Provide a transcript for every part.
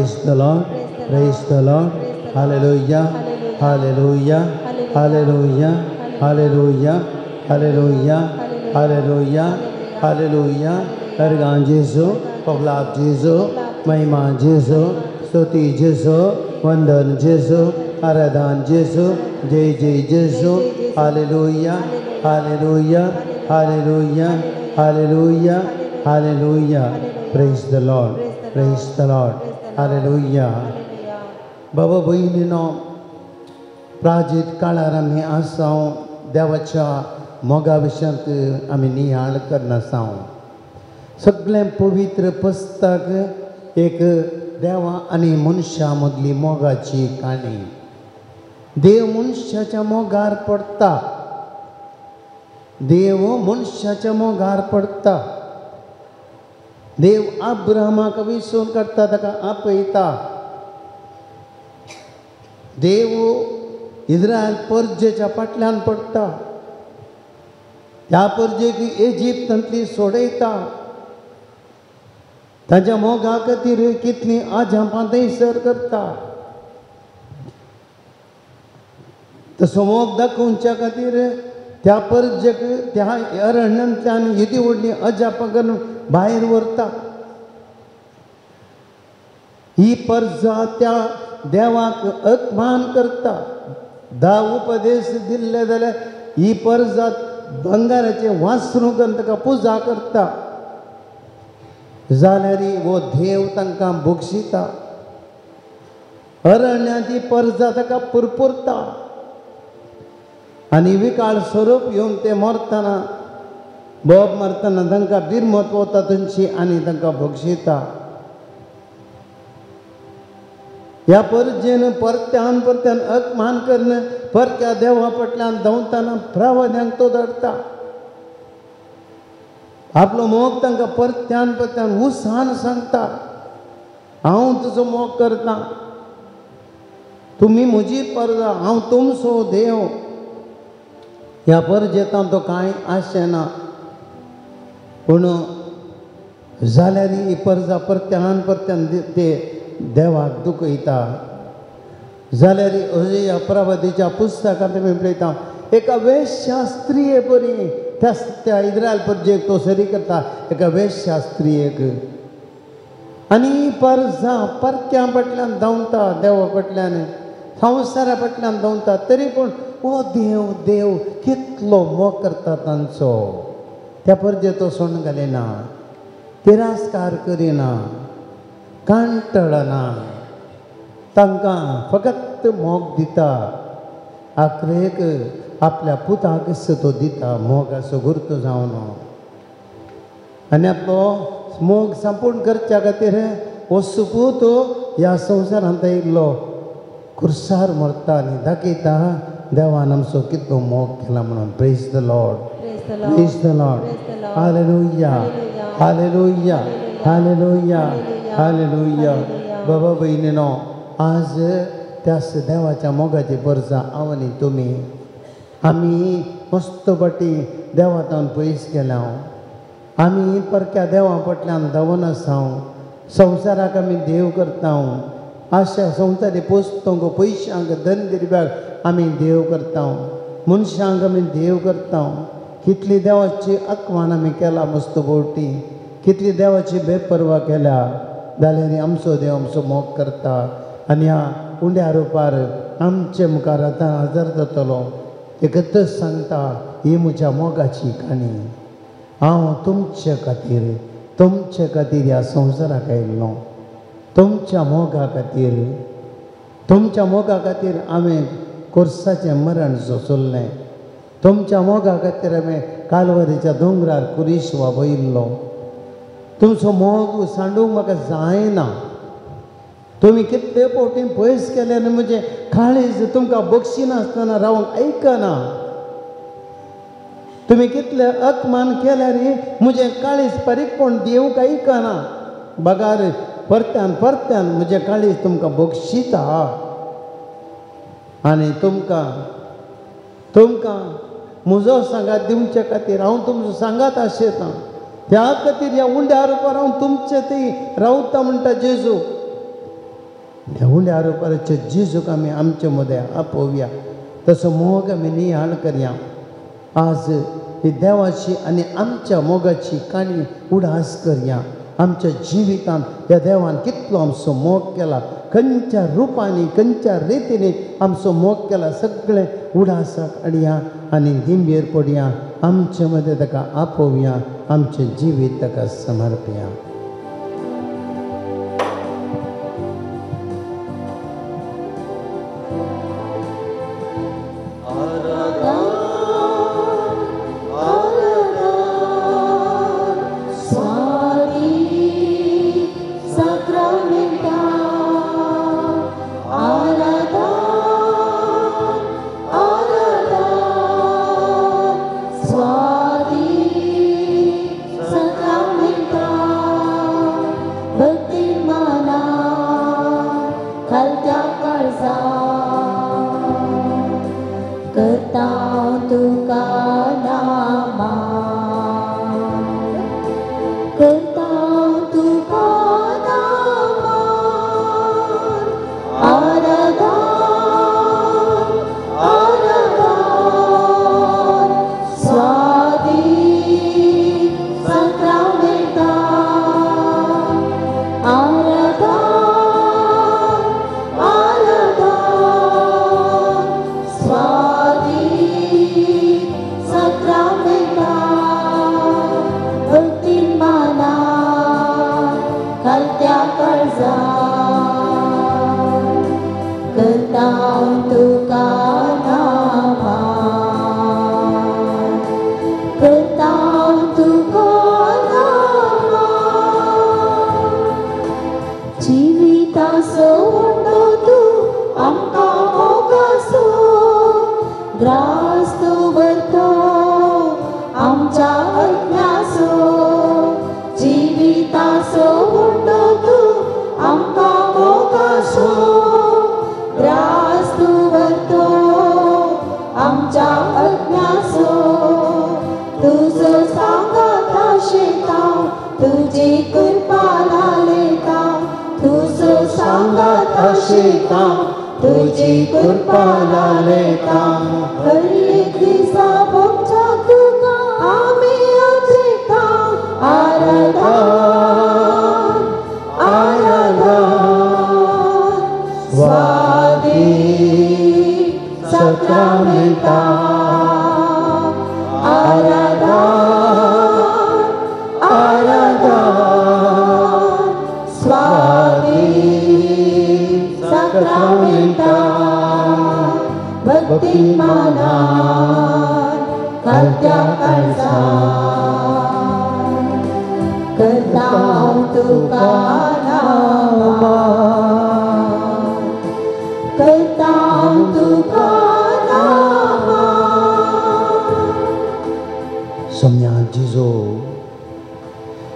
Praise the Lord. Praise the Lord. Hallelujah. Hallelujah. Hallelujah. Hallelujah. Hallelujah. Hallelujah. Hallelujah. Ergan Jesu, Paglab Jesu, Mahima Jesu, Stuti Jesu, Vandan Jesu, Aradan Jesu, Jai Jai Jesu. Hallelujah. Hallelujah. Hallelujah. Hallelujah. Hallelujah. Praise the Lord. Praise the Lord. Hallelujah. Baba Boyinino Prajit Kalarami Asao Devacha Moga विषयांत आमी नियाळ करनासाव सगळें पवित्र पुस्तक एक देवा आनी मनशा मदली मोगाची काणी देव मनशाच्या मोगार पडटा देव मनशाच्या मोगार पडटा देव अब्राहमाक विसरून करता ताका आपयता देव इस्रायल परजेच्या फाटल्यान पडटा त्या परजेक इजिप्तांतली सोडयता ताच्या मोगा खातीर कितली आजापां थंयसर करता तसो मोग दाखोवच्या खातीर त्या परजेक त्या अरण्यांतल्यान येदी व्हडली अजापां करून भायर व्हरता ही परजा त्या देवाक अपमान करता धा उपदेश दिल्ले जाल्यार ही परजा बंगाराचे वासरू करून ताका पुजा करता जाल्यार वो देव तांकां बक्षिता अरण्याची परजा ताका पुरपुरता आनी विकाळ स्वरूप येवन ते मरतना बोब मरतना तांकां बिरमत वता थंयची आनी तांकां बक्षिता ह्या परजेन परत्यान परत्यान अपमान करून परक्या देवा फाटल्यान धांवतना प्रवाद्यांक तो धरता आपलो मोग तांकां परत्यान परत्यान उसान सांगता हांव तुजो मोग करता तुमी म्हजी परजा हांव तुमचो देव ह्या परजेतां तो कांय आशेना पूण जाल्यार ही परजा परत्यान परत्यान ते देवाक दुखयता जाल्यार ह्या प्रवादीच्या पुस्तकांत आमी पळयता एका वेश्या स्त्रिये बरी त्या इस्रायल परजेक तो सरी करता एका वेश्या स्त्रियेक आनी परजा परक्या फाटल्यान धांवता देवा फाटल्यान संवसारा फाटल्यान धांवता तरी पूण ओ देव देव कितलो मोग करता तांचो त्या परजे तो सोण घालिना तिरस्कार करिना कांटळना तांकां फकत मोग दिता आखरेक आपल्या पुताक तो दिता मोगाचो गुर्त जावन आनी आपलो मोग संपूर्ण करच्या खातीर हो सुपूत ह्या संवसारांत येयल्लो खुर्सार मरता आनी दाखयता देवान आमचो कितलो मोग केला म्हणून praise the lord praise the lord hallelujah hallelujah hallelujah hallelujah बाबा भयणीनो आज त्याच देवाच्या मोगाची परजा हांव आनी तुमी आमी मस्त फाटी देवातान पयस गेल्या आमी परक्या देवा फाटल्यान धांवन आसा संवसाराक आमी देव करता आशा संवसारी पोस्तोंक पयशांक धन दिरब्याक आमी देव करता मनशांक आमी देव करता कितली देवाची आत्मान आमी केला मस्त भोवटी कितली देवाची बेपरवा केल्या जाल्यार आमचो देव आमचो मोग करता आनी ह्या उंड्या रुपार आमचे मुखार आतां हजर जातलो एकच सांगता ही म्हज्या मोगाची काणी हांव तुमचे खातीर ह्या संवसाराक आयिल्लो तुमच्या मोगा खातीर हांवें कोर्साचें मरण सोंसुल्लें तुमच्या मोगा खातीर हांवें कालवारीच्या दोंगरार कुरीश्वा वयल्लो तुमचो मोग सांडूंक म्हाका जायना तुमी कितले फावटी पयस केले आनी म्हजें काळीज तुमकां बक्षिनासतना रावंक आयकना तुमी कितले अपमान केल्यार म्हजें काळीज पारीकपण दिवंक आयकना बगार परत्यान परत्यान म्हजें काळीज तुमकां बक्षिता आनी तुमकां म्हजो सांगात दिवचे खातीर हांव तुमचो सांगात आशेतां त्या खातीर ह्या उंड्या रुपार हांव तुमचे थंय रावता म्हणटा जेजू हुंड्या आरोपाचे जेजूक आमी आमचे मदें आपोवया, तसो मोग आमी नियाळ करया. आज ही देवाची आनी आमच्या मोगाची काणी उडास करया. आमच्या जिवितांत ह्या देवान कितलो आमचो मोग केला, खंयच्या रुपांनी खंयच्या रितींनी आमचो मोग केला, सगळें उडासाक हाडया आनी दिंबेर पडया. आमचे मदें ताका आपोवया, आमचें जिवीत ताका समर्पया.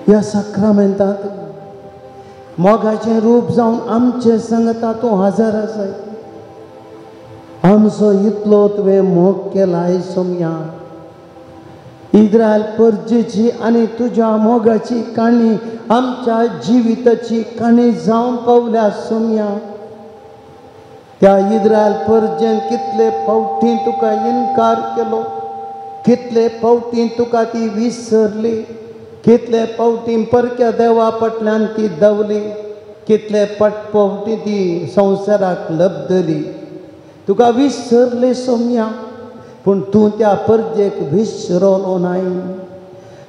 ह्या साक्रामेंतांत मोगाचें रूप जावन आमचे संगता तूं हजर आसाय. आमचो इतलो तुवें मोग केलाय सोम्या. इस्रायल परजेची आनी तुज्या मोगाची काणी आमच्या जिविताची काणी जावन पावल्या सोम्या. त्या इस्रायल परजेन कितले फावटी तुका इन्कार केलो, कितले फावटी तुका ती विसरली, कितले फावटी परक्या देवा फाटल्यान ती दवली, कितले फावटी ती संवसाराक लबदली, तुका विसरली सोम्या. पूण तूं त्या परजेक विसरलो नाय.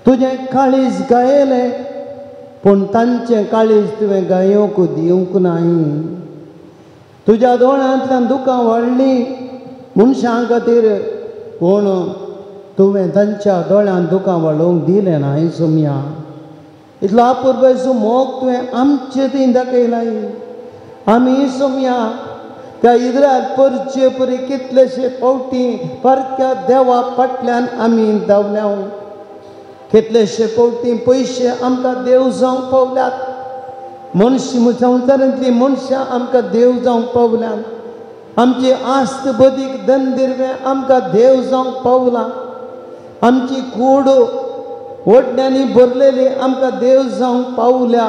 तुजें काळीज गायलें, पूण तांचें काळीज तुवें गायोंक दिवंक नाय. तुज्या दोळ्यांतल्यान दुकां वाडलीं मनशां खातीर, पूण तुवें तांच्या दोळ्यांत दुकां वाडोवंक दिलें नाय सोम्या. इतलो अपुर्बेचो मोग तुवें आमचे थंय दाखयलाय. आमी सोम्या त्या इस्रायल परजे परी कितलेशे फावटी परक्या देवा फाटल्यान आमी धांवल्या. कितलेशे फावटी पयशे आमकां देव जावंक पावल्यात, संवसारांतलीं मनशां आमकां देव जावंक पावल्यात, आमची आस्त बदीक धनदिरवें आमकां देव जावंक पावलां, आमची कूड वडण्यांनी भरलेली आमकां देव जावंक पावल्या.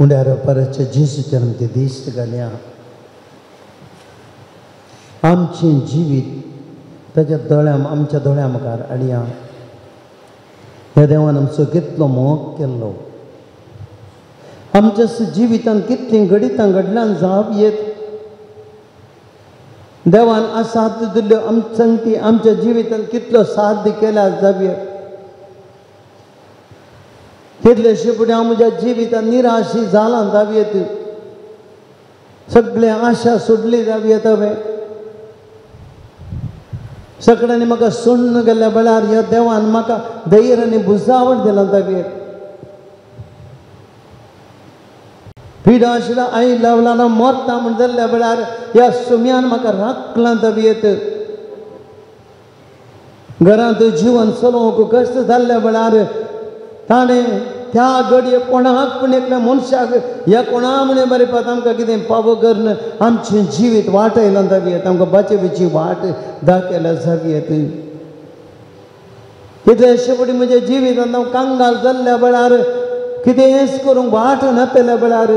उंड्यार परतच्या जेसूच्यान ते दिश्ट घाल्या आमचें जिवीत ताच्या आमच्या दोळ्या मुखार हाडया. ह्या देवान आमचो कितलो मोग केल्लो. आमच्या जिवितांत कितलीं घडितां घडल्यान जावप येत देवान आसात दिल्ल्यो संगती आमच्या जिवितांत कितलो साध्य केल्या जावये. कितलेशे फुडें हांव म्हज्या जिवितांत निराशी जालां जावयेत. सगळे आशा सोडली जावयेत. हांवें सगळ्यांनी म्हाका सोडून गेल्या वेळार ह्या देवान म्हाका धैर्य आनी बुजावट दिला जावयेत. पिडा आशिल्ला आई लावला मरता म्हण जाल्ल्या वेळार ह्या सुमयान म्हाका राखलां जावयेत. घरांत जिवन चलोवंक कश्ट जाल्ल्या वेळार ताणें त्या घडये कोणाक पूण एकल्या मनशाक ह्या कोणा म्हणून बरेपत आमकां कितें पावो करन आमचें जिवीत वाटयलां जावयेत. आमकां बाचेची वाट दाखयल्या जावयेत. कितलेशे फावटी म्हज्या जिवितांत हांव कांगाल जाल्ल्या वेळार कितें हेंच करूंक वाट नासलेल्या वेळार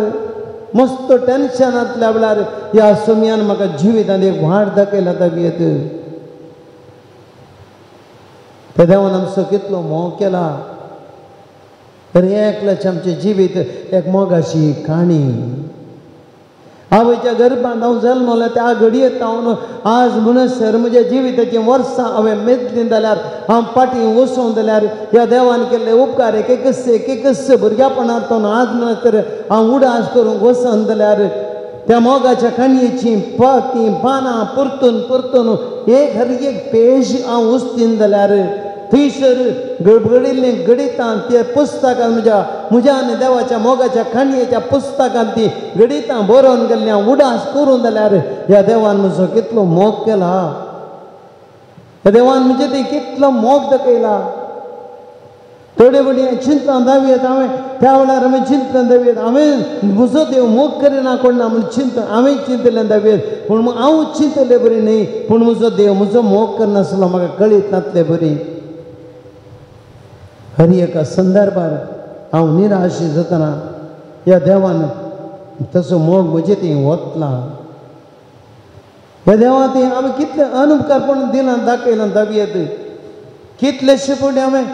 मस्त टेन्शनांतल्या वेळार ह्या सुमयान म्हाका जिवितांत एक वाट दाखयल्या जावयेत. त्या देवान आमचो कितलो मोग केला. तर एकल्याचें आमचें जिवीत एक मोगाची काणी. आवयच्या गर्भांत हांव जल्मलो त्या घडयेंत हांव आज म्हणसर म्हज्या जिविताचीं वर्सां हांवें मेजलीं जाल्यार हांव फाटीं वचूं जाल्यार ह्या देवान केल्ले उपकार एकच भुरग्यापणांतून आज म्हणसर हांव उडास करूंक वचन जाल्यार त्या मोगाच्या काणयेचीं तीं पानां परतून एक हर एक पेज हांव उस्तीन जाल्यार थंयसर गडबडिल्लें गडितां त्या पुस्तकांत म्हज्या आनी देवाच्या मोगाच्या काणयेच्या पुस्तकांत ती गडितां बरोवन गेल्लीं हांव उडास करूं जाल्यार ह्या देवान म्हजो कितलो मोग केला. ह्या देवान म्हणजे ती कितलो मोग दाखयला. थोडे फावटी चिंता जावयेत हांवें त्या वेळार हांवें चिंतलें जावयेत हांवें म्हजो देव मोग करिना कोणा म्हण हांवें चिंतलें जावयेत पूण हांव चिंतलें बरी न्ही पूण म्हजो देव म्हजो मोग करनासलो म्हाका कळीत नासलें बरी. हर एका संदर्भार हांव निराशी जातना ह्या देवान तसो मोग म्हजे थंय वतला. ह्या देवा थंय हांवें कितलें अनुपकारपण दिलां दाखयलां जावयेत. कितलेशे फावटी हांवें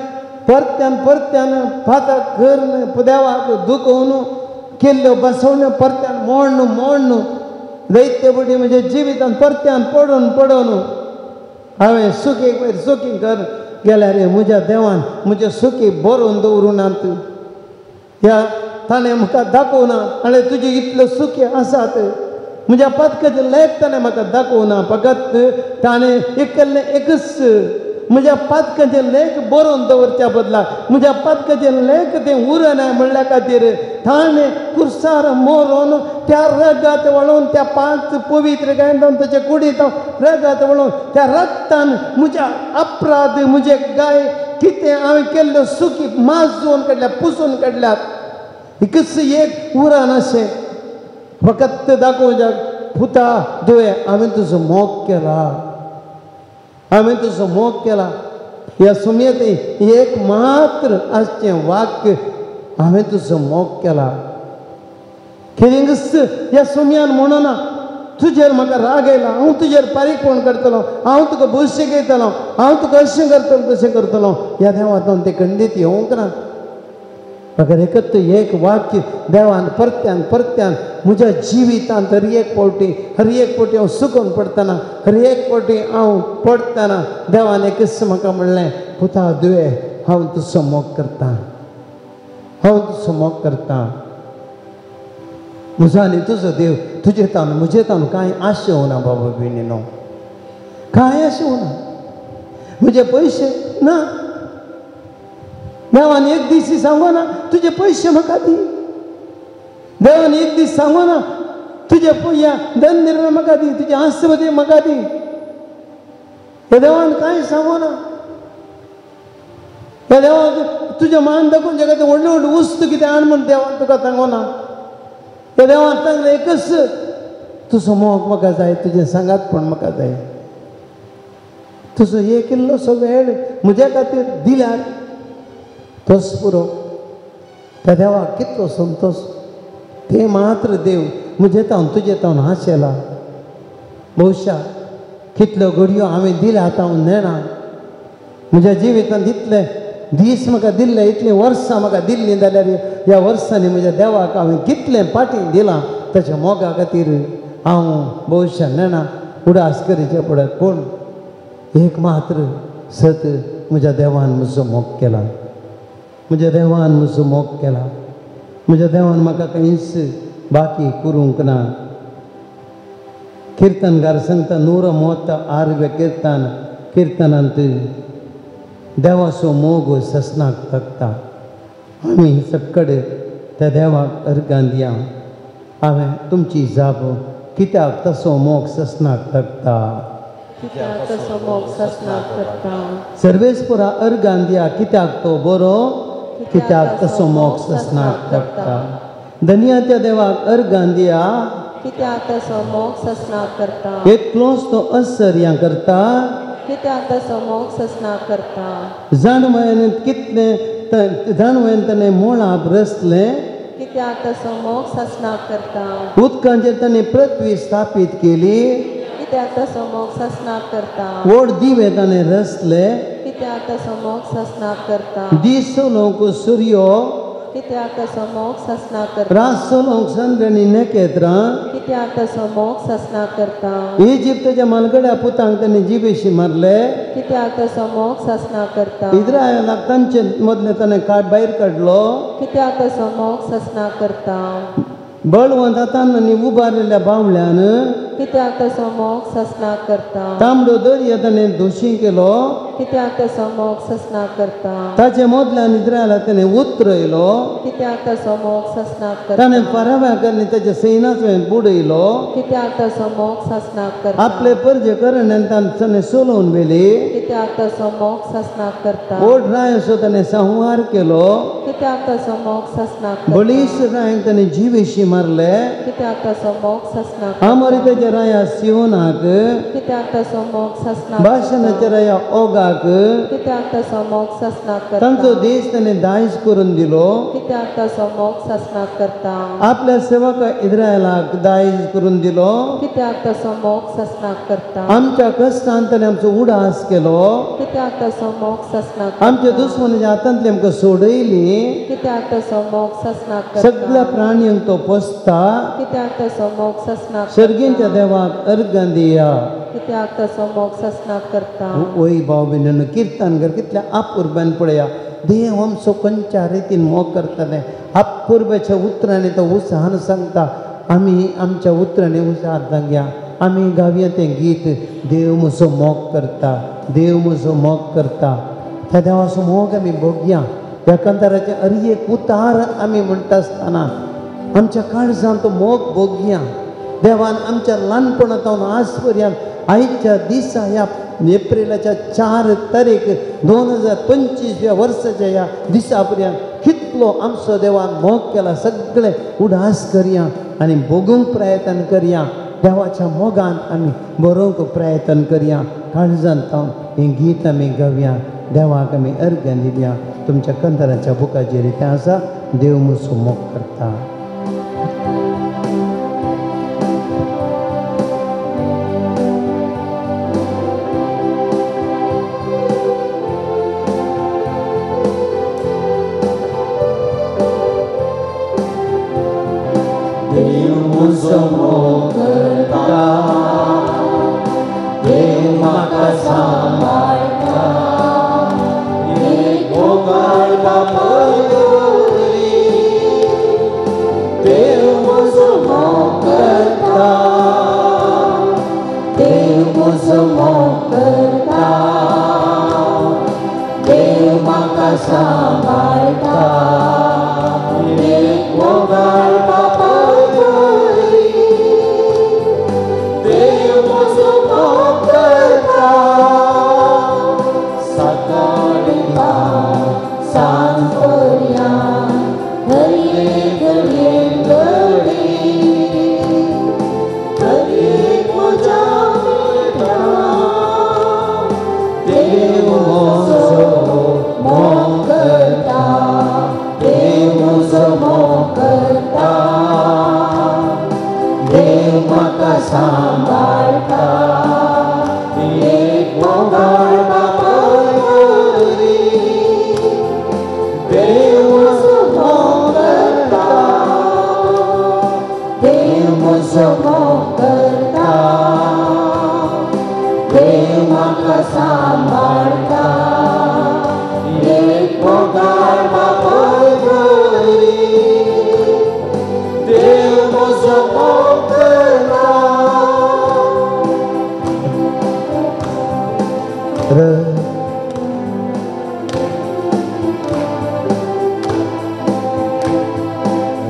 परत्यान फाताक कर देवाक दुखोवन केल्ल्यो बसवण्यो परत्यान मोडन दैत्य फावटी म्हज्या जिवितांत परत्यान पडोवन हांवें सुखी कर गेल्यार म्हज्या देवान म्हजे सुखी बरोवन दवरुनात. ह्या ताणें म्हाका दाखोवना आनी तुजे इतल्यो सुखी आसात. म्हज्या पातकाचे लेख ताणें म्हाका दाखोवना फकत ताणें एकच म्हज्या पातकाचे लेख बरोवन दवरच्या बदलाक म्हज्या पातकाचे लेख तें उरना म्हणल्या खातीर ताणें कुर्सार मोरोन त्या रगात वळोवन त्या 5 पवित्र गायंदान ताचे कुडीत रगात वळोवन त्या रक्तान म्हज्या अपराध म्हजे गाय कितें हांवें केल्ल्यो सुखी माजून काडल्या पुसून काडल्यात एकच एक उरान अशें फकत दाखोवच्या पुता दुये हांवें तुजो मोग केला. हांवें तुजो मोग केला. ह्या सुमयेंत एक मात्र आसचें वाक्य हांवें तुजो मोग केला. कितें ह्या सुमयान म्हणना तुजेर म्हाका राग येयला हांव तुजेर पारीकपण करतलो हांव तुका बुरशें घेतलो हांव तुका अशें करतलो तशें करतलो. ह्या देवांतून तें खंडीत येवंक ना. म्हाका एकच एक वाक्य देवान परत्यान म्हज्या जिवितांत हर एक फावटी हांव सुकून पडटना हर एक फावटी हांव पडटना देवान एकच म्हाका म्हणलें पुता दुये हांव तुजो मोग करतां. म्हजो आनी तुजो देव तुजे तान म्हजे तान कांय आशेव ना बाबा बिणीनो कांय आशेव ना. म्हजे पयशे ना देवान एक दीस सांगना तुजे पयशे म्हाका दी. देवान एक दीस सांगना तुजे धन निर्णय म्हाका दी तुजे आस्पदी म्हाका दी. हे देवान कांय सांगना. हे देवाक तुजे मान दाखोवन जगात व्हडली वस्तू कितें हाड म्हण देवान तुका सांगना. हे देवान सांगलें एकच तुजो मोग म्हाका जाय तुजें सांगातपण म्हाका जाय. तुजो एक इल्लोसो वेळ म्हज्या खातीर दिल्यार तोच पुरो. त्या देवाक कितलो संतोश ते मात्र देव म्हजे तावन तुजे तावन हांशेला भोवशा कितल्यो घडयो हांवें दिल्या आतां नेणा म्हज्या जिवितांत इतले दीस म्हाका दिल्ले इतलीं वर्सां म्हाका दिल्लीं जाल्यार ह्या वर्सांनी म्हज्या देवाक हांवें कितलें फाटीं दिलां ताच्या मोगा खातीर हांव भविश्यान नेणा उडास करीचे पडत पूण एक मात्र सत म्हज्या देवान म्हजो मोग केला म्हज्या देवान म्हजो मोग केला म्हज्या देवान म्हाका कांयच बाकी करूंक ना किर्तनकार सांगता 136 किर्तनांत देवाचो मोग ससनाक तकता आमी सकड त्या देवाक अर्गां दिया हांवें तुमची जाप कित्याक तसो मोग ससनाक तकता कित्याक तसो मोग ससनाक करता सर्वेस्परा अर्गां दिया कित्याक तो बरो कित्याक तसो मोग ससनाक तकता धन्या त्या देवाक अर्गां दिया कित्याक तसो मोग ससनाक करता एकलोच तो असर्यां करता कित्याक तसो मोग ससनाक करता जाणवयन कितलें जाणवयन ताणें मोळाक रचलें कित्याक तसो मोग ससनाक करता उदकांचेर ताणें पृथ्वी स्थापीत केली कित्याक तसो मोग ससनाक करता व्हड दिवे ताणें रचले कित्याक तसो मोग ससनाक करता दीस चलोवंक सूर्यो कित्याक तसो मोग ससनाक करता रात चलोवंक चंद्र आनी नखेत्रां कित्याक तसो मोग ससनाक करता इजिप्तच्या मालगड्या पुतांक ताणें जिवेशी मारले कित्याक तसो मोग ससनाक करता इस्रायलाक तांचे मदले ताणें भायर काडलो कित्याक तसो मोग ससनाक करता बळवंत हातान आनी उबारिल्ल्या बावळ्यान कित्याक तसो मोग ससनाक करता तांबडो दर्या ताणें दोशी केलो कित्याक तसो मोग ससनाक करता ताचे मदल्यान इस्रायलाक ताणें उतरयलो कित्याक तसो मोग ससनाक करता ताणें फराव्याक आनी ताच्या सैनाचो बुडयलो कित्याक तसो मोग ससनाक करता आपले परजेकरण्यान ताणें सोलोवन व्हेली कित्याक तसो मोग ससनाक करता व्हड रायसो ताणें संहार केलो कित्याक तसो मोग ससनाक करता बळीश रायांक ताणें जिवेशी मारले कित्याक तसो मोग ससनाक आमोरी ताच्या राया सियोनाक कित्याक तसो मोग ससनाक भाशणाच्या राया ओगाक कित्याक तसो मोग ससनाक तांचो करता देश ताणें दायज करून दिलो कित्याक तसो मोग ससनाक करता आपल्या सेवका इस्रायलाक दायज करून दिलो कित्याक तसो मोग ससनाक करता आमच्या कश्टान ताणें आमचो उडास केलो कित्याक तसो मोग ससनाक आमच्या दुश्मनाच्या हातांतली आमकां सोडयली कित्याक तसो मोग ससनाक करता सगळ्या प्राण्यांक तो पोसता कित्याक तसो मोग ससनाक सर्गींच्या देवाक अर्गां दिया कित्याक तसो मोग ससनाक करता ओय भाव भयणीनो किर्तनकार कितल्या आपुरब्यान पळया देव आमचो खंयच्या रितीन मोग करताले आपुरब्याच्या उतरांनी तो उत्साहान सांगता आमी आमच्या उतरांनी उत्साहान सांगया आमी गावया तें गीत देव म्हजो मोग करता देव म्हजो मोग करता त्या देवाचो मोग आमी भोगया ह्या कंताराचे एक उतार आमी म्हणटा आसतना आमच्या काळजांत तो मोग भोगया देवान आमच्या ल्हानपणांत आज पर्यंत आयच्या दिसा ह्या एप्रिलाच्या 4 तारीख 2025 ह्या वर्साच्या ह्या दिसा पर्यंत कितलो आमचो देवान मोग केला सगळे उडास करया आनी भोगूंक प्रयत्न करया देवाच्या मोगान आमी बरोवंक प्रयत्न करया काळजांत तावन हें गीत आमी गावया देवाक आमी अर्घ्य दिवया तुमच्या कंतराच्या बुकाचेर तें आसा देव म्हजो मोग करता देव म्हजो मोग करता देव म्हाका सांबाळटा एक मोगाळ बापोरी देव म्हजो मोग करता देव म्हजो मोग करता देव म्हाका सांबाळटा एक मोगाळ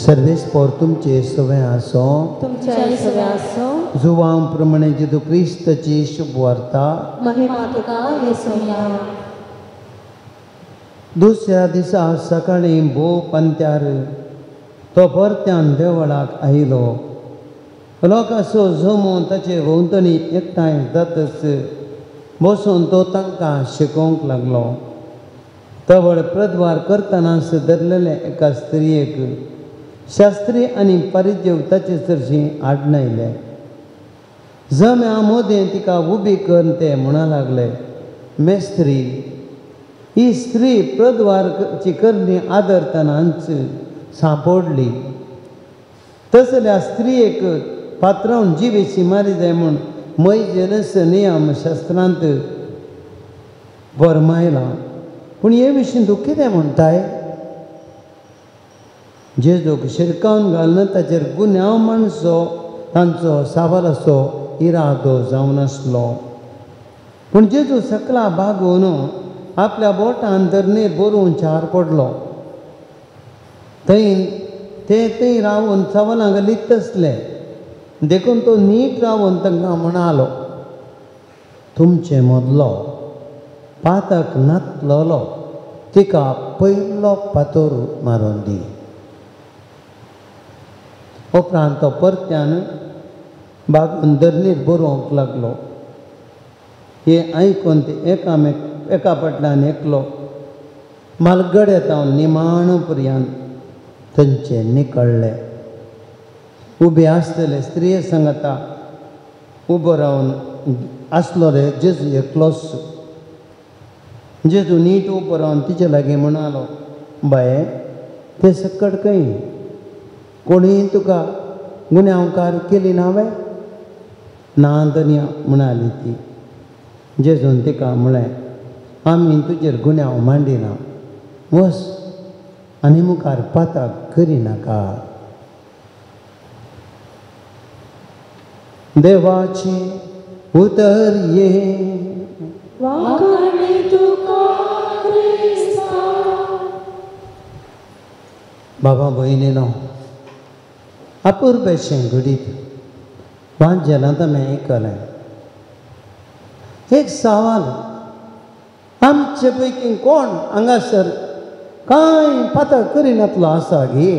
सर्वेस्पोर तुमचे सवय आसो तुमच्या सगळे आसो जुवां प्रमाणे जेदू क्रिस्ताची शुभ वार्ता महिमा तुका येसुया दुसऱ्या दिसा सकाळी भोव पंत्यार तो परत्यान देवळाक आयलो लोकांचो जमून ताचे भोंवतणी एकठांय जातच बसून तो तांकां शिकोवंक लागलो तवळ प्रद्वार करतनास धरलेले एका स्त्रियेक शास्त्री आनी परिजेव ताचे चडशी आडनायले जम्या मोदें तिका उबी कर ते म्हणा लागले मेस्त्री ही स्त्री प्रद्वारची करणी आदरतनाच सांपडली तसल्या स्त्रियेक पात्रावन जिवेची मारी जाय म्हूण मैजेनस नियम शास्त्रांत फरमायला पूण हे विशीं तूं कितें म्हणटाय जेजूक शिरकावन घालना ताचेर गुन्यांव माणसो तांचो सावालाचो इरादो जावन आसलो पूण जेजू सकला बागोवन आपल्या बोटान धरणेर बरोवन चार पडलो थंय रावन सवालां घालीत तसले देखून तो नीट रावन तांकां म्हणालो तुमचे मदलो पातक नातलोलो तिका पयलो पातोर मारून दी उपरांत तो परत्यान बागून धरणेर बरोवंक लागलो हे आयकून ते एका फाटल्यान एकलो मालगड येता निमाण पर्यंत थंयचे निकळ्ळे उबे आसतले स्त्रिये सांगता उबो रावन आसलो रे जेजू एकलोच जेजू नीट उबो रावन तिचे लागीं म्हणालो बाये ते सकट खंय कोणीय तुका गुन्यांवकार केली नावे ना धन्या म्हणाली ती जेजून तिका म्हळें आमी तुजेर गुन्यांव मांडिना वस आनी मुखार पाताक करिनाका देवाची उतर ये वाकणे तुका क्रिस्ता बाबा भयणीनो अपुर्बेशें घडीत वांजेलां तमें आयकलें एक सवाल आमचे पैकी कोण हांगासर कांय पातक करिनातलो आसा गे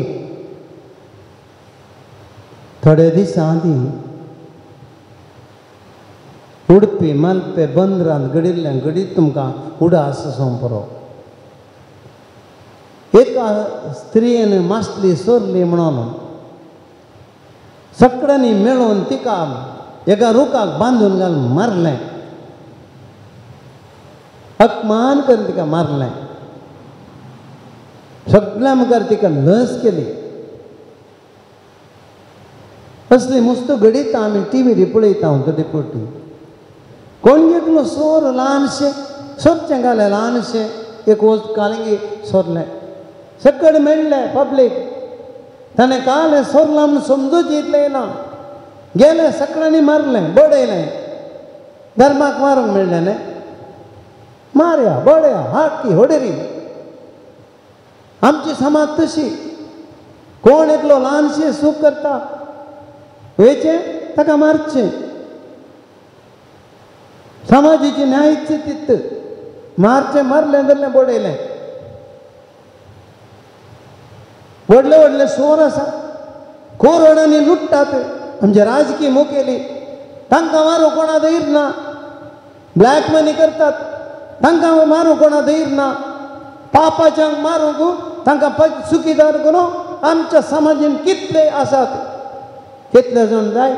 थोडे दिसां आदीं उडपी मालपे बंदरांत घडिल्ल्यान घडीत तुमकां उडास सोंपरो एका स्त्रियेन मासली सोरली म्हणून सगळ्यांनी मेळून तिका एका रुखाक बांदून घालून मारलें अपमान करून तिका मारलें सगळ्या मुखार तिका लस केली असली मस्त घडीत आमी टीव्ही पळयता हांव तरी पटी कोण एकलो सोर ल्हानशें सोबचें घालें ल्हानशें एक वस्त कालिंगी सोरलें सकड मेळ्ळें पब्लीक ताणें कालें सोरलां म्हूण समजूच येतलें ना गेलें सगळ्यांनी मारलें बडयलें धर्माक मारूंक मेळ्ळें न्ही मारया बडया हाकी होडेरी आमची समाज तशी कोण एकलो ल्हानशें सूख करता वेचें ताका मारचें समाजाची न्यायची तित्त मारचें मारलें जाल्यार बडयलें व्हडले व्हडले सोर आसा कोरोडांनी लुट्टात आमचे राजकीय मुखेली तांकां मारूं कोणा धैर्य ना ब्लॅक मनी करतात तांकां मारूं कोणा धैर्य ना पापाच्यांक मारूंक तांकां चुकीदार करूं आमच्या समाजान कितले आसात कितले जाण जाय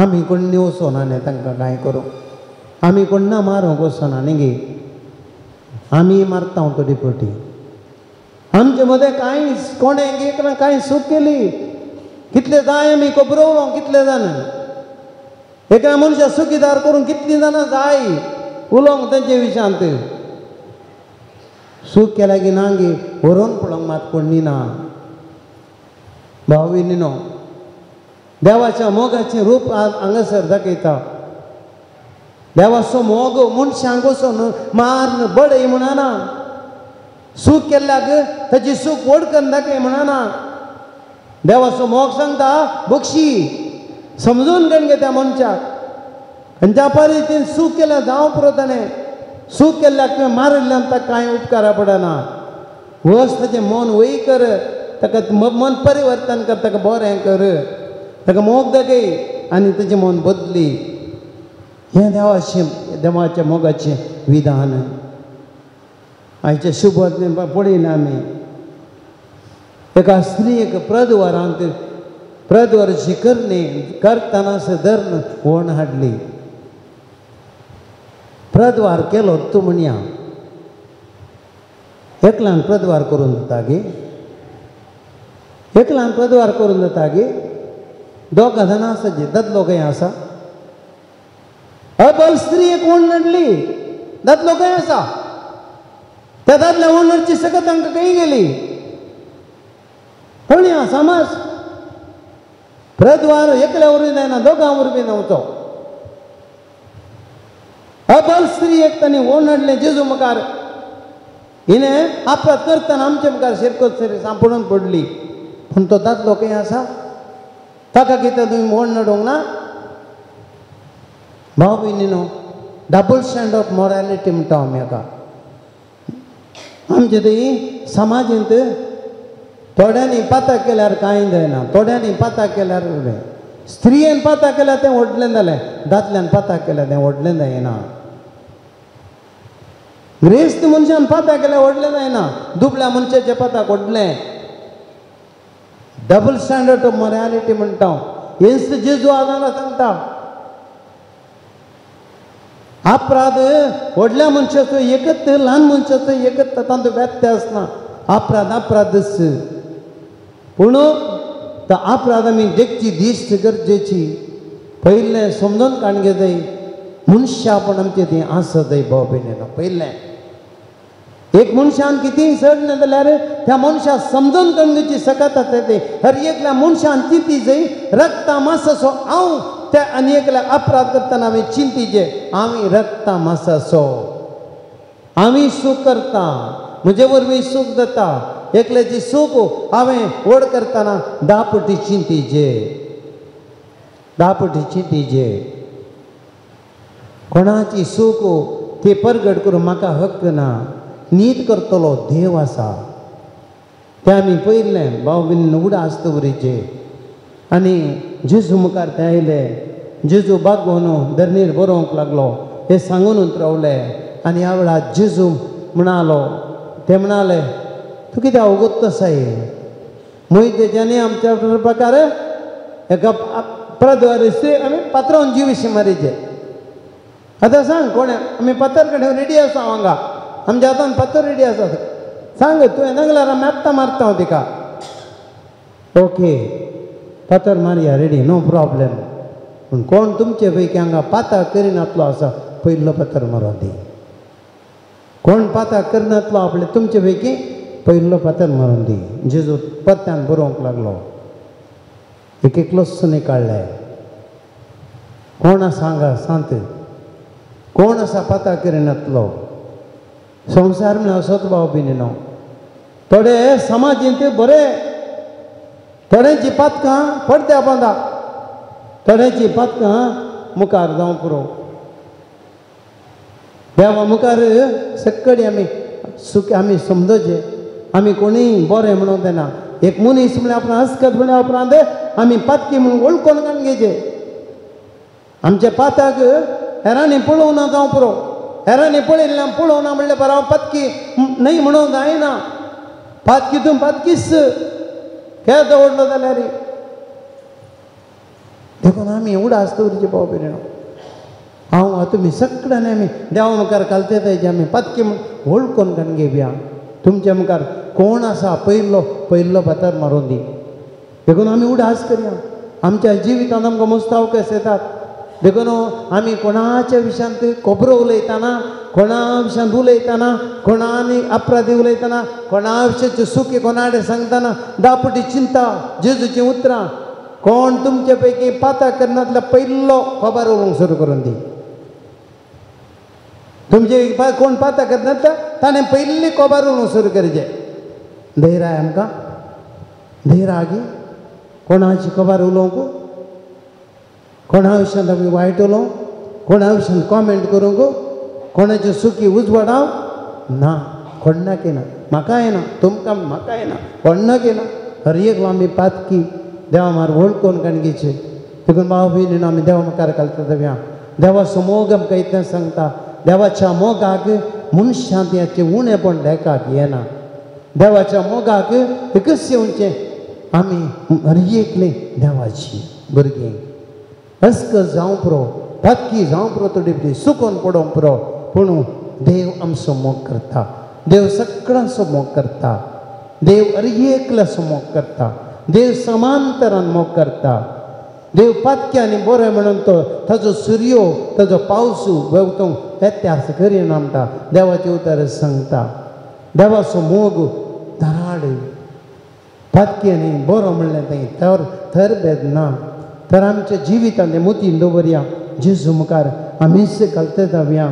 आमी कोण वचोना न्ही तांकां कांय करूं आमी कोण ना मारूंक वचना न्ही गे आमी मारता तरी पटी आमचे मदें कांय कोणें एक ना कांय सूख केली कितले जाय आमी खबरवलो कितले जाण एका मनशा चुकीदार करून कितलीं जाणां जाय उलोवंक तेंचे विशयांत सूख केल्या की ना गे व्हरोन पळोवंक मात कोणी ना भाव भयणीनो देवाच्या मोगाचें रूप हांगासर दाखयता देवाचो मोग मनशांक वचोन मारन बडय म्हणना सूख केल्ल्याक ताची सूख व्हड करून दाखय म्हणना. देवाचो मोग सांगता बक्षी समजून घेण गे त्या मनशाक. आनी त्या पद्दतीन सूख केल्या जावं पुरो ताणें. सूख केल्ल्याक तुवें मारिल्ल्यान ताका कांय उपकारा पडना. वच ताचें मन वय कर, ताका मन परिवर्तन कर, ताका बरें कर, ताका मोग दाखय आनी ताचें मन बदली. हें देवाच्या मोगाचें विधान. आयच्या शुभ पळयना आमी एका स्त्रीक प्रद्वाराची करणी करतना धरण वण हाडली. प्रद्वार केलो तूं म्हणया एकल्यान प्रद्वार करून जाता गे. एकल्यान प्रद्वार करून जाता गे. दोगां जाणां आसा जे दादलो खंय आसा. अबल स्त्री एक वण हाडली. दादलो खंय आसा. त्या दादल्या वणची सकत तांकां खंय गेली. पळया समज प्रद्वार एकल्या वरवीं जायना, दोगां वरवीं नवचो. अबल स्त्री एक तांणी वण हाडलें जेजू मुखार. हिणें अपराध करतना आमचे मुखार शिरकोत सांपडून पडली. पूण तो दादलो खंय आसा. ताका कितें तुमी वण हाडूंक ना. भाव भयणीनो, डबल स्टँड ऑफ मॉरॅलिटी म्हणटा आमी हाका. आमचे थंय समाजींत थोड्यांनी पाता केल्यार कांय जायना, थोड्यांनी पाता केल्यार स्त्रियेन पाता केल्यार तें व्हडलें जालें, दादल्यान पाता केल्यार तें व्हडलें जायना. ग्रेस्त मनशान पाता केल्यार व्हडलें जायना, दुबळ्या मनशाचें पाताक व्हडलें. डबल स्टँडर्ड ऑफ मॉरॅलिटी म्हणटा हेच जेजू आदारां सांगता. अपराध व्हडल्या मनशाचो एकच, ल्हान मनशाचो एकच, तातूंत व्यत्यास आसना. अपराधच. पूण तो अपराध आमी देखची दिश्ट गरजेची. पयलें समजून काडगे जाय मनशापण आमचें थंय आसत जाय. भाव भयणीनो, पयलें एक मनशान कितेंय चड जाल्यार त्या मनशाक समजून काडूची सकत आसा तें. हर एकल्या मनशान चिंती जाय रक्ता मांसाचो हांव त्या आनी एकल्या अपराध करतना आमी चिंतीचे आमी रक्ता मांसाचो. आमी सूख करता, म्हजे वरवीं सूख जाता. एकल्याची सूख हांवें व्हड करतना दापटी चिंतीचे, दापटी चिंतीचे. कोणाची सूख ती परगट करूं म्हाका हक्क ना. नीत करतलो देव आसा. तें आमी पयलें भाव भयणीनो उडास दवरीचे. आनी जेजू मुखार ते आयले. जेजू बागोवन धरणीर बरोवंक लागलो. हे सांगूनच रावले. आनी ह्या वेळार जेजू म्हणालो, ते म्हणाले तूं कितें अवगत आसाय. मोहितेच्यानी आमच्या प्रकार एका प्रद्वार स्त्री आमी पात्रांवन जीव मारीचे. आतां सांग कोण आमी पत्तर काडून रेडी आसा हांगा. आमच्या हातान पत्तर रेडी आसा. सांग तुवें नागल्यार आमी आत्तां मारता हांव तिका. ओके पत्तर मारया रेडी नो प्रॉब्लेम. पूण कोण तुमचे पैकी हांगा पाता करिनातलो आसा पयलो पत्तर मारो दी. कोण पाता करिनातलो आपले तुमचे पैकी पयलो पत्तर मारून दी. जेजू पत्त्यान बरोवंक लागलो. एक एकलोच काडले. कोण आसा हांगा सांत. कोण आसा पाता करिनातलो. संवसार म्हळ्यार असोच भाव भयणीनो. थोडे समाजींत बरे, थोड्यांची पातकां पडत्या बांदा, थोड्यांची पातकां मुखार जावं पुरो. देवा मुखार सक्कडी आमी समजोचे. आमी कोणीय बरें म्हणूंक जायना. एक मनीस म्हळ्यार आपणा हस्कत म्हळ्यार उपरांत आमी पातकी म्हणून वळखून घेवचे. आमच्या पाताक हेरांनी पळोवं ना जावं पुरो. हेरांनी पळयल्ल्यान पळोवं ना म्हणल्यार बरो पातकी न्हय म्हणूंक जायना. पातकीतून पातकीच खेळ दवरलो जाल्यार देखून आमी उडास दवरची भाव भयणीनो. हांव तुमी सगळ्यांनी आमी देवा मुखार घालते तेजे आमी पातकी म्हूण वळखून काडून घेवया. तुमच्या मुखार कोण आसा पयलो पत्तर मारून दी. देखून आमी उडास करया. आमच्या जिवितांत आमकां मस्त अवकाश येतात. देखून आमी कोणाच्या विशयांत खोबरो उलयतना, कोणा विशयांत उलयतना, कोणानी अपराधी उलयतना, कोणा विशयाचे सुखी कोणा कडेन सांगतना दापटी चिंता जेजूची उतरां. कोण तुमचे पैकी पाता करनातल्या पयलो खबर उलोवंक सुरू करून दी. तुमचे कोण पाता करता ताणें पयलीं कोबारून सुरू करचें धैर्य आहे आमकां धैर्य आगी कोणाची खबर उलोवंक कोणा विशयान आमी वायट उलोवंक कोणा विशयान कॉमेंट करूंक कोणाचे सुखी उजवाडाव ना कोणाक येना म्हाका येना तुमकां म्हाका येना कोणाक येना हर एक आमी पातकी देवा मार वळखून कणगेचे देखून भाव भयणीन आमी देवा मुखार घालता देव्या देवाचो मोग आमकां इतलें सांगता देवाच्या मोगाक मनशांचे उणेपण देखाक येना देवाच्या मोगाक कशें येवचें आमी हर एकले देवाची भुरगीं हस्क जावं पुरो पातकी जावं पुरो थोडी सुकून पडोवंक पुरो पूण देव आमचो मोग करता देव सगळ्यांचो मोग करता देव हर एकल्याचो मोग करता देव समांतरान मोग करता देव पातक्यांनी बरें म्हणून तो ताजो सूर्यो ताजो पावस भोंवतोंक व्यत्यास करिना म्हणटा देवाचें उतर सांगता देवाचो मोग धराड पातक्यांनी बरो म्हणलें थंय तर थर भेद ना तर आमच्या जिवितांत तें मोतीन दवरया जेजू मुखार आमीच घालता जावया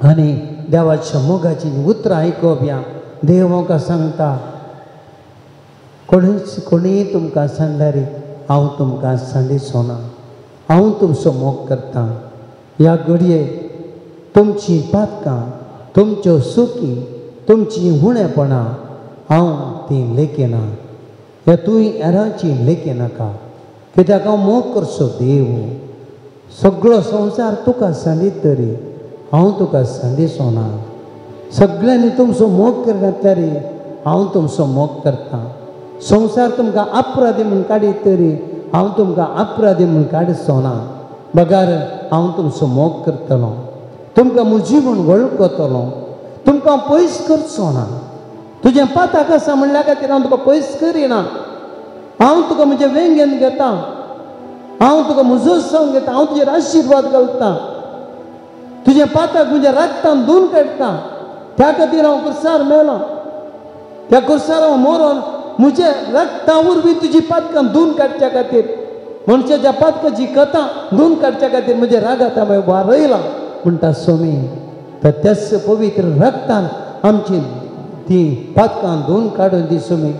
आनी देवाच्या मोगाची उतरां आयकप या देव म्हाका सांगता कोणीय तुमकां सांगल्यार हांव तुमकां सांडिचो ना हांव तुमचो मोग करता ह्या घडये तुमची पातकां तुमच्यो सुखी तुमची उणेपणां हांव ती लेखिना ह्या तुवें हेरांची लेखिनाका कित्याक हांव मोग करचो देव सगळो संवसार तुका सांडीत तरी हांव तुका सांडिचो ना सगळ्यांनी तुमचो मोग करतल्यार हांव तुमचो मोग करता संवसार तुमकां अपराधी म्हूण काडीत तरी हांव तुमकां अपराधी म्हूण काडचो ना बगार हांव तुमचो मोग करतलो तुमकां म्हजी म्हूण वळखतलो तुमकां पयस करचो ना तुजें पाताक आसा म्हणल्या खातीर हांव तुका पयस करिना हांव तुका म्हज्या वेंगेन घेता हांव तुका म्हजो संग घेता हांव तुजेर आशिर्वाद घालता तुजें पाताक म्हज्या रक्तान धुवन काडटा त्या खातीर हांव कुर्सार मेलो त्या कुर्सार हांव मरोन म्हज्या रक्ता वरवीं तुजी पातकां धुवन काडच्या खातीर मनशाच्या पातकाची कथा धुवन काडच्या खातीर म्हज्या रागात हांवें वारयलां म्हणटा स्वामी तर त्याच पवित्र रक्तान आमची ती पातकां धुवन काडून दी स्वामी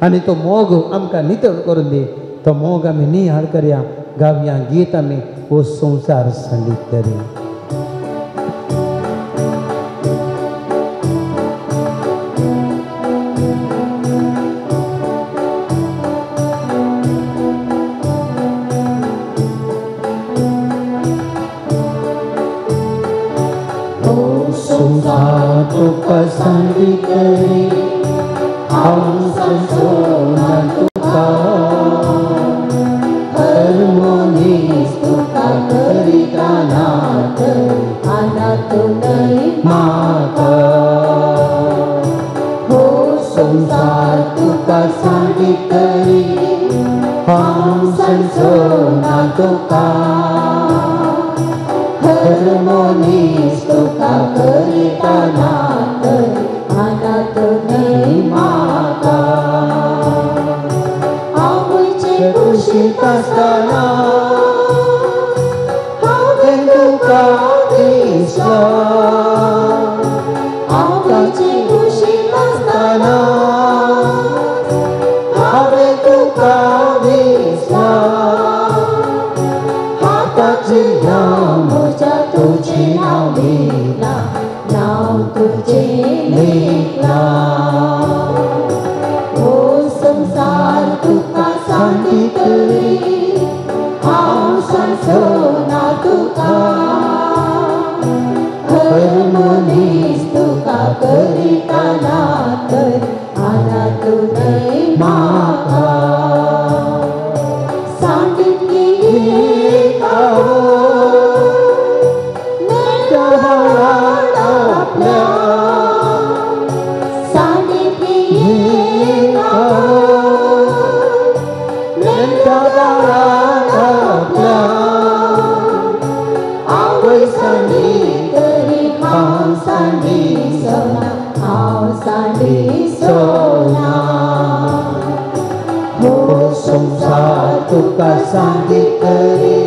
आनी तो मोग आमकां नितळ करून दी तो मोग आमी निहाळ करया गावया गीत आमी हो संवसार सांडीत तरी तुका सांडी करी हांव संसोना तुका हर मनीस तुका करिता नात आनातूनय म्हाका हो संसार तुका सांडी करी हांव संसोना तुका हर मनीस तुका करिता नात आनातूनय म्हाका आवयचे कुशीत आसतना हांवें तुका दिसलो आवयचे कुशीत आसतना हांवें तुका दिसलो हाताची म्हज्या तुजें नांव लिहिलां नांव तुजें लिहिलां हो संवसार तुका सांडी करी हांव सांसोना तुका हर मनीस तुका करिता नात आनातूनय म्हाका सांडिल्ली एक संसार तुका सांडी करी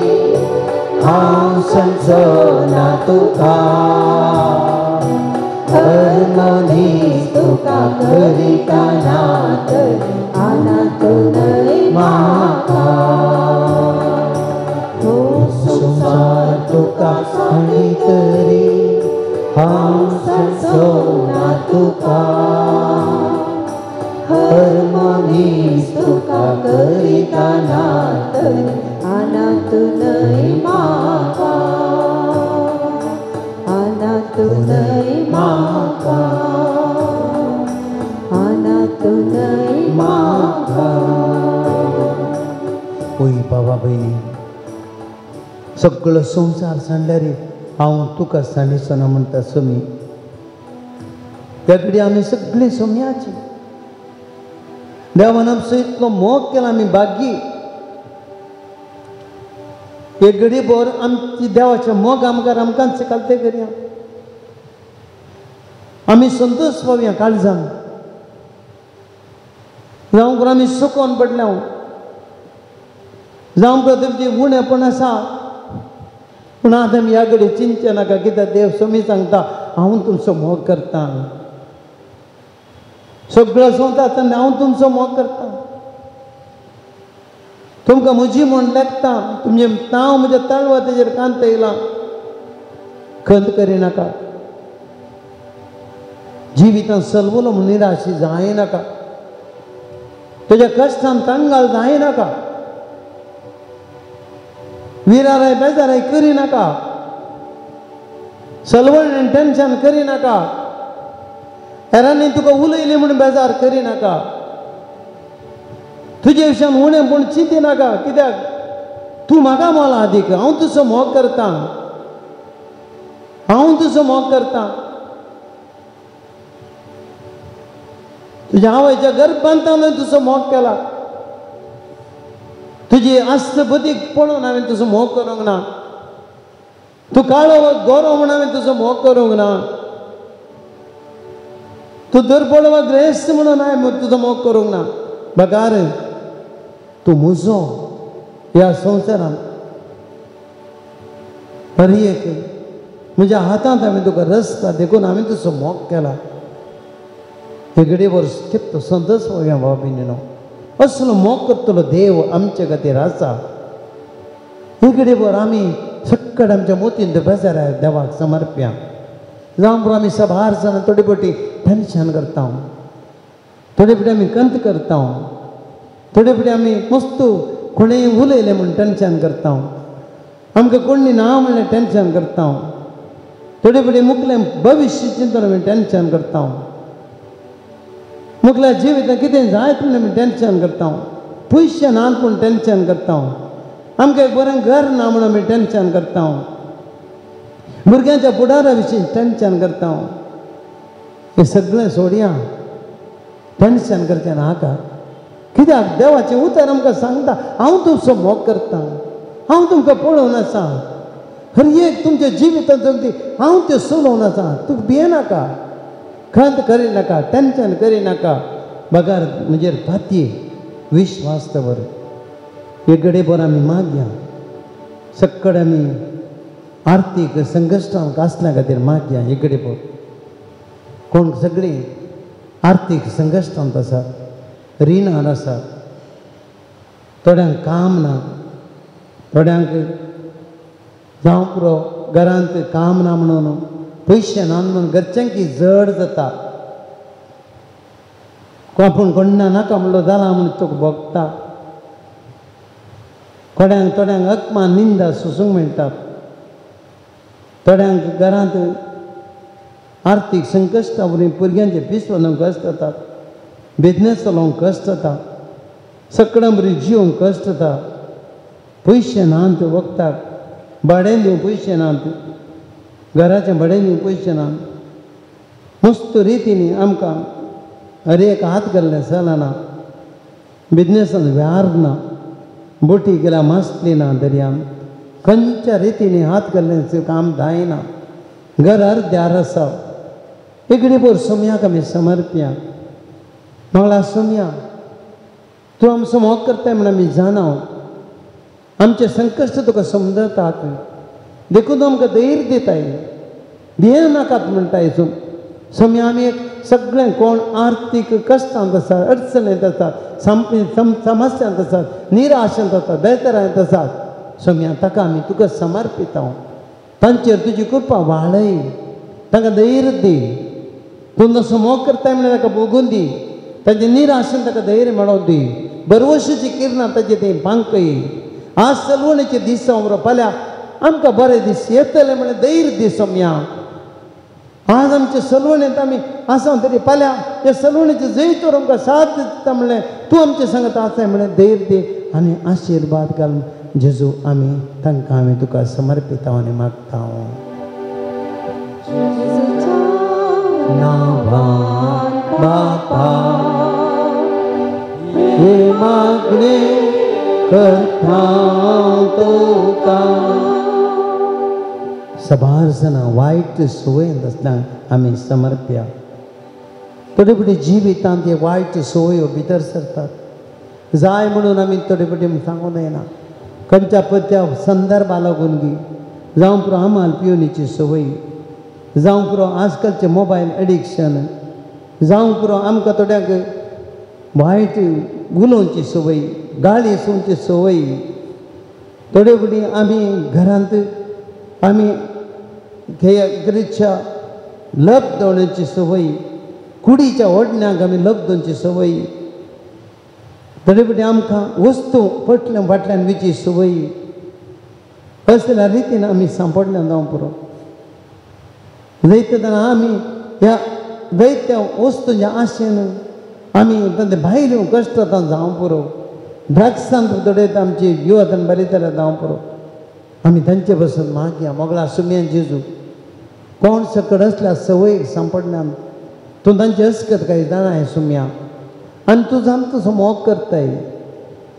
हांव संसोना तुका हर मनीस तुका करिता नात अनाथ न्हय म्हाका हो संसार तुका आनी तरी हांव संसोना तुका हर मनीस तुका करिता नात अनाथ न्हय म्हाका अनाथ न्हय म्हाका अनाथ न्हय म्हाका ओय बाबा भयणी सगळो संसार सांडल्यार हांव तुका सांडिसना म्हणटा समी त्या घडी आमी सगळीं सोम्याची देवान आमचो इतलो मोग केला आमी भाग्यी एक घडी भर आमची देवाचें मोग आमकां शिकलते करया आमी संतोश पावया काळजान जावं करून आमी सुकोन पडल्या जावं करून तुमची उणेपण आसा पूण आतां आमी ह्या घडी चिंतचे नाका कित्याक देव समी सांगता हांव तुमचो मोग करतां सगळो संवसार तेन्ना हांव तुमचो मोग करतां तुमकां म्हजी म्हण लागता तुमचें नांव म्हज्या तळवा तेजेर कांत येयलां खंत करिनाका जिवितांत सलवलो म्हूण निराशी जाय नाका तुज्या कश्टान कांगाल जाय नाका विराराय बेजाराय करिनाका सलवण टेन्शन करिनाका हेरांनी तुका उलयलें म्हूण बेजार करिनाका तुजे विशयान उणें पूण चिंती नाका कित्याक तूं म्हाका मोला अदीक हांव तुजो मोग करतां हांव तुजो मोग करतां तुज्या आवयच्या गर्भांत हांवें तुजो मोग केला तुजी आस्त बदीक पळोवन हांवें तुजो मोग करूंक ना तूं काळो गोरो म्हूण हांवें तुजो मोग करूंक ना तूं दुर्बळ वा ग्रेस्त म्हणून हांवें तुजो मोग करूंक ना बगार तूं म्हजो ह्या संवसारांत हर एक म्हज्या हातांत हांवें तुका रस्ता देखून हांवें तुजो मोग केला हे घडी भर कितलो संतोश पळोवया बाबा भयणीनो असलो मोग करतलो देव आमचे खातीर आसा हे घडी भर आमी सक्कड आमच्या मोतीन बेजार देवाक समर्प्या जावं बरो आमी सभार जाण थोडी फावटी टेन्शन करता थोडे फावटी आमी कंत करता थोडे फावटी आमी मस्त कोणेंय उलयलें म्हूण टेन्शन करता आमकां कोणी ना म्हणलें टेन्शन करता थोडे फावटी मुखलें भविश्य चिंतून आमी टेन्शन करता मुखल्या जिवितांत कितें जायत म्हूण आमी टेन्शन करता पयशे नात पूण टेन्शन करता आमकां एक बरें घर ना म्हूण आमी टेन्शन करता भुरग्यांच्या फुडारा विशीं टेन्शन करता हें सगळें सोडया टेन्शन करचें नाका कित्याक देवाचें उतर आमकां सांगता हांव तुमचो मोग करतां हांव तुमकां पळोवन आसा हर एक तुमच्या जिवितांत चलती हांव त्यो चलोवन आसा तूं भियेनाका खंत करिनाका टेन्शन करिनाका बगार म्हजेर फाती विश्वास दवर एक घडी भर आमी मागया सक्कड आमी आर्थीक संकश्टांक आसल्या खातीर मागया एक घडी भर कोण सगळीं आर्थीक संकश्टांत आसा रिणान आसा थोड्यांक काम ना थोड्यांक जावं पुरो घरांत काम ना म्हणून पयशे ना म्हणून घरच्यांकी जड जाता आपूण कोण्णा नाका म्हणलो जाला म्हूण तुका भोगता थोड्यांक अकमान निंदा सोसूंक मेळटा थोड्यांक घरांत आर्थीक संकश्टा वरवीं भुरग्यांचे फीस भरूंक कश्ट जातात बिजनेस चलोवंक कश्ट जाता सकडां बरी जिवंक कश्ट जाता पयशे नात वखदाक भाडें दिवंक पयशे नात घराचें भाडें दिवंक पयशे नात मस्त रितीनी आमकां हर एक हात घाल्लें चलना बिजनेसांत वेव्हार ना बोटी गेल्यार मासली ना दर्यान खंयच्या रितीनी हात घाल्लें काम जायना घर अर्द्यार आसा एक घडी भर सोम्याक आमी समर्प्या मंगळा सोम्या तूं आमचो मोग करताय म्हण आमी जाणा आमचे संकश्ट तुका समजतात देखून आमकां धैर्य दिताय भिये नाकात म्हणटाय सोमी आमी एक सगळें कोण आर्थीक कश्टांत आसात अडचणींत आसात समस्यांत आसात निराशेंत आसात बेजारांत आसात सोम्या ताका आमी तुका समर्पिता तांचेर तुजी कृपा वाडय तांकां धैर्य दी तूं जसो मोग करताय म्हणून ताका भोगून दी ताचे निराशेन ताका धैर्य मेळोवन दी बरवशीची किरणां ताचे थंय पांकय आज चलवणीचे दीस सांबरो फाल्यां आमकां बरे दीस येतले म्हणून धैर्य दी सोम्या आज आमचे सलवणेंत आमी आसा तरी फाल्यां हे सलवणीचे जैतोर आमकां साथ दिता म्हणलें तूं आमचे सांगता आसाय म्हणलें धैर्य दी आनी आशिर्वाद घाल जेजू आमी तांकां आमी तुका समर्पिता आनी मागता नांवान बापा हे मागणे करता तुका सबार जाणां वायट संवयेंत आसतना आमी समर्प्या थोडे फावटी जिवितांत हे वायट संवयो भितर सरतात जाय म्हणून आमी थोडे फावटी सांगूं जायना खंयच्या पत्या संदर्भा लागून गी जावं पुरो आमाल पिवणीची संवय जावं पुरो आजकालचे मोबायल एडिक्शन जावं पुरो आमकां थोड्यांक वायट उलोवची संवय गाळी सोंवची संवय थोडे फावटी आमी घरांत आमी गरीच्या लब दवरण्याची संवय कुडीच्या ओडण्याक आमी लब दवरची संवय थोडे फावटी आमकां वस्तू फाटल्यान विची संवय असल्या रितीन आमी सांपडल्यान जावं पुरो जायतेदां आमी ह्या जायत्या वस्तूंच्या आशेन आमी तांचे भायल्यो कश्टांत जावं पुरो ड्रग्सांत थोडे आमची युवतान बरी तरेन जावं पुरो आमी तांचे बसून मागया मोगळा सुमयेन जेजू कोण सकड असल्या संवयेक सांपडल्यान तूं तांचे अस्कत काय जाणाय सुम्या आनी तूं जाणा तसो मोग करताय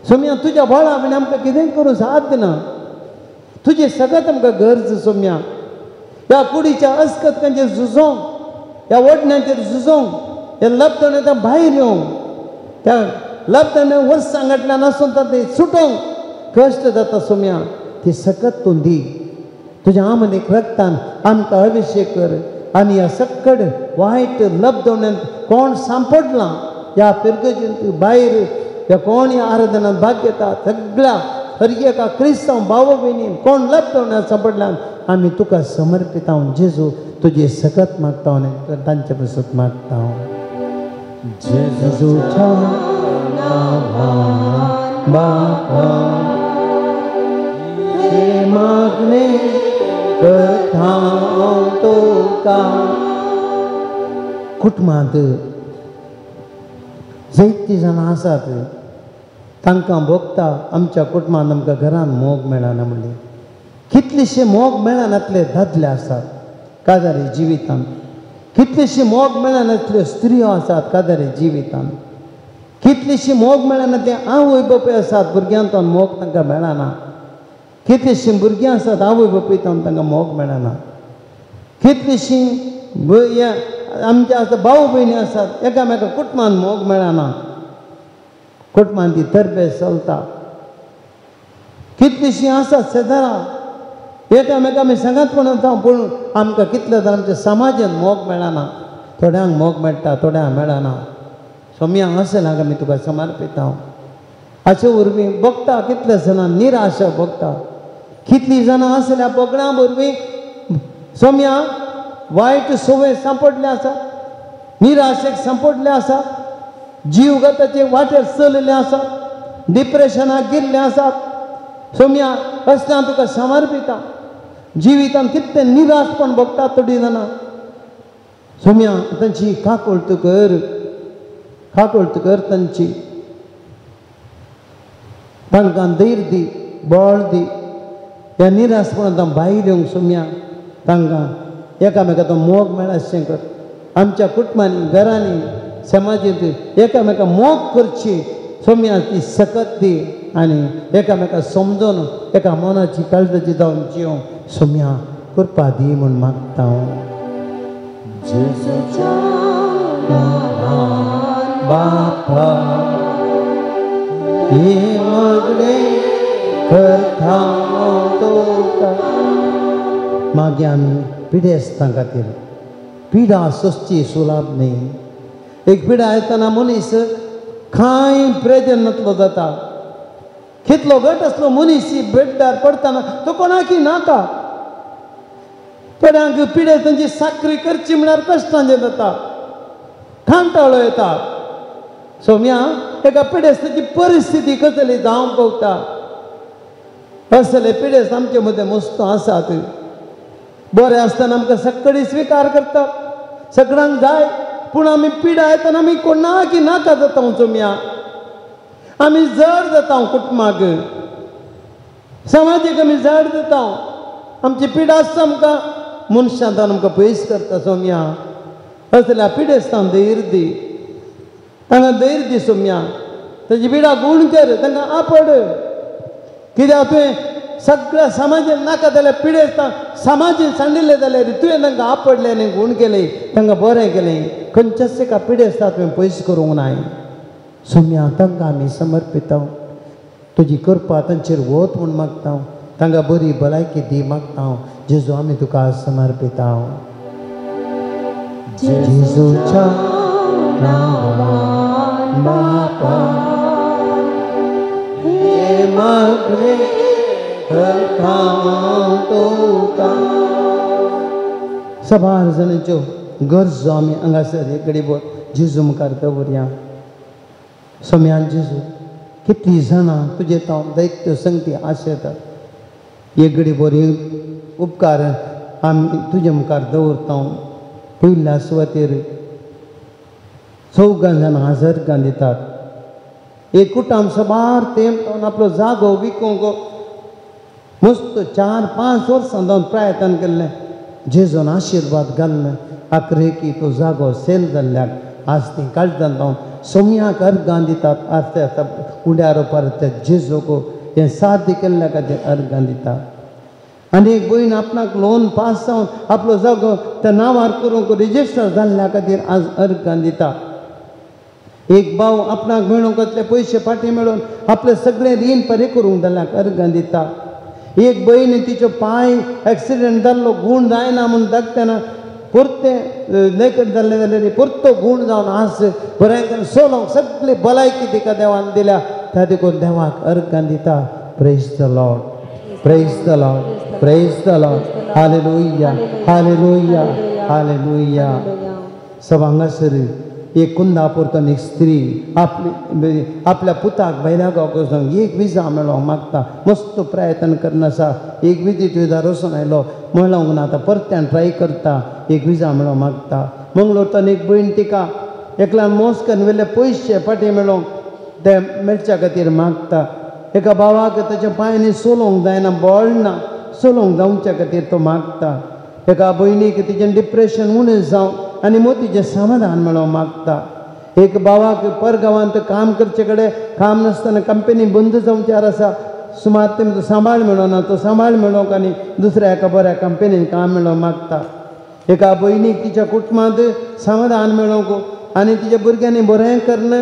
सुम्या तुज्या बळा आनी आमकां कितेंय करूं साथ दिना तुजें सगळ्यांत आमकां गरज सुम्या ह्या कुडीच्या अस्कतांचेर झुजोंक ह्या ओडण्याचेर झुजोंक हे लबदण्याच्या भायर येवंक त्या लबदण्या वर्सांगांतल्यान आसून ते सुटोवंक कश्ट जाता सुम्या ती सकत तूं दी तुज्या आमनीक रक्तान आमकां अभिशेक कर आनी ह्या सक्कड वायट लबदवण्यांत कोण सांपडलां ह्या फिरगजींत भायर ह्या कोण ह्या आराधनांत भाग घेता सगळ्या हर एका क्रिस्तांव भाव भयणीन कोण लबदवण्या सांपडल्यान आमी तुका समर्पिता जेजू तुजी सकत मागता आनी तांचे बसत मागता जेजूच्या नांवान बापा हे मागणे करता तुका कुटुंबांत जायतीं जाणां आसात तांकां भोगता आमच्या कुटुंबांत आमकां घरान मोग मेळना म्हणले कितलेशे मोग मेळनातले दादले आसात काजारी जिवितांत कितलेशे मोग मेळनातल्यो स्त्रियो आसात काजारी जिवितांत कितलीशी मोग मेळनातले आवय बापूय आसात भुरग्यांतून मोग तांकां मेळना कितलीशीं भुरगीं आसात आवय बापूयतून तांकां मोग मेळना कितलीशीं आमचे आसा भाव भयणी आसात एकामेका कुटुंबान मोग मेळना कुटुंबान ती तरबेज चलता कितलीशीं आसात शेजारां एकामेका आमी सांगात म्हणून पूण आमकां कितले तर आमच्या समाजान मोग मेळना थोड्यांक मोग मेळटा थोड्यांक मेळना सोम्या असलांक आमी तुका समर्पिता अशे वरवीं भोगता कितले जाणां निराशा भोगता कितलीं जाणां असल्या भोगण्यां वरवीं सोम्या वायट संवय सांपडले आसा निराशेक सांपडले आसा जीवगताचे वाटेर चलले आसा डिप्रेशनाक गेल्ले आसात सोम्या असल्यां तुका समर्पिता जिवितांत कितले निराशपण भोगतात थोडीं जाणां सोम्या तांची काकोळट कर तांची तांकां धैर्य दी बळ दी ह्या निराशपणांत भायर येवंक सोम्या तांकां एकामेकाचो मोग मेळाशें कर आमच्या कुटुंबांनी घरांनी समाजांत एकामेका मोग करची सोम्या ती सकत दी आनी एकामेका समजून एका मनाची काळजाची जावन जिवंक सोम्या कृपा दी म्हूण मागता जेजूच्या नांवान बापा हे मागणे करता तुका मागे आमी पिडेस्तां खातीर पिडा सोंसची सुलाभ न्ही. एक पिडा येतना मनीस खंय प्रेजर जाता. कितलो घट असलो मनीस बेड्डार पडतना तो कोणाकी नाका. पेड्यांक पिडे तांची साखरी करची म्हळ्यार कश्टांचे जाता, खांटाळो येता. सोम्या एका पिडेस्ताची परिस्थिती कसली जावंक पावता. असले पिडेस्त आमचे मदें मस्त आसात. बरें आसतना आमकां सगळी स्विकार करतात, सगळ्यांक जाय. पूण आमी पिडा येतना आमी कोणाकी नाका जाता. सोम्या आमी जड जाता कुटुंबाक, समाजीक आमी जड जाता. आमची पिडा आसता आमकां मनशांतल्यान आमकां पयस करता. सोम्या असल्या पिडेस्तांक धैर्य दी, तांकां धैर्य दी. सोम्या ताची पिडा गूण कर, तांकां आपड. कित्याक तुवें सगळ्या समाजान नाका जाल्यार पिडेस्तांक समाजीन सांडिल्ले जाल्यार तुवें तांकां आपडलें आनी गूण केलें, तांकां बरें केलें. खंयच्याच एका पिडेस्तांक तुवें पयस करूंक नाय. सोम्या तांकां आमी समर्पिता. तुजी कृपा तांचेर वत म्हूण मागता. तांकां बरी भलायकी दी मागता. जेजू आमी तुका समर्पिता. जेजूच्या नांवान बापा हे मागणे करता तुका. सबार जाणांच्यो गरजो आमी हांगासर एक घडीभर जेजू मुखार दवरया. सोम्यान जेजू कितलीं जाणां तुजे तो दैत्य संगती आशेतात. एक घडीभर उपकार आमी तुजे मुखार दवरता. पयल्या सुवातेर 14 जाणां हजरकां दितात. एक कुटुंब सबार तेंपावन आपलो जागो विकूंक मस्त 4-5 वर्सां जावन प्रयत्न केल्लें. जेजून आशिर्वाद घाल्लें. आखरेकी तो जागो सेल जाल्ल्याक आज ती काळजान जावन सोम्याक अर्गां दितात. आस्ते आस्ता उड्या रोपार त्या जेजूक हें साध्य केल्ल्या खातीर अर्गां दितात. आनी एक भयण आपणाक लोन पास जावन आपलो जागो त्या नांवार करूंक रिजिस्टर जाल्ल्या खातीर आज अर्गां दिता. एक भाव आपणाक मेळोवंक पयशे फाटीं मेळोवन आपलें सगळें रीण फारीक करूंक जाल्ल्याक अर्गां दिता. एक भयण तिचो पांय एक्सिडेंट जाल्लो गूण जायना म्हूण दाखतना परतें लेखन जाल्लें जाल्यार परतो गूण जावन आज बरें सोलोंक सगळी भलायकी तिका देवान दिल्या. त्या देखून देवाक अर्गां दिता. Praise the lord, praise the lord, praise the lord. Hallelujah, hallelujah, hallelujah. सब हांगासर एक कुंदा परतून एक स्त्री आपल्या पुताक भायल्या गांवांक वचूंक एक विजा मेळोवंक मागता. मस्त प्रयत्न करना आसा. एक विजीट विजार वचून आयलो, मेळोंक ना. आतां परत्यान ट्राय करता. एक विजा मेळोवंक मागता. मंगळूरतान एक भयण तिका एकल्यान मोस्कन वेल्ले पयशे फाटीं मेळोवंक ते मेळच्या खातीर मागता. एका भावाक ताच्या पांयांनी चलोवंक जायना, बळ ना, चलोवंक जावच्या खातीर तो मागता. एका भयणीक तिचें डिप्रेशन उणें जावं आनी मोतीचें समाधान मेळोवंक मागता. एक भावाक परगांवांत काम करचे कडेन काम नासतना कंपनी बंद जावच्यार आसा. सुमार तेमकां सांबाळ मेळना. तो सांबाळ मेळोवंक आनी दुसऱ्या एका बऱ्या कंपनीन काम मेळोवंक मागता. एका भयणीक तिच्या कुटुंबांत समाधान मेळोवंक आनी तिच्या भुरग्यांनी बरें करून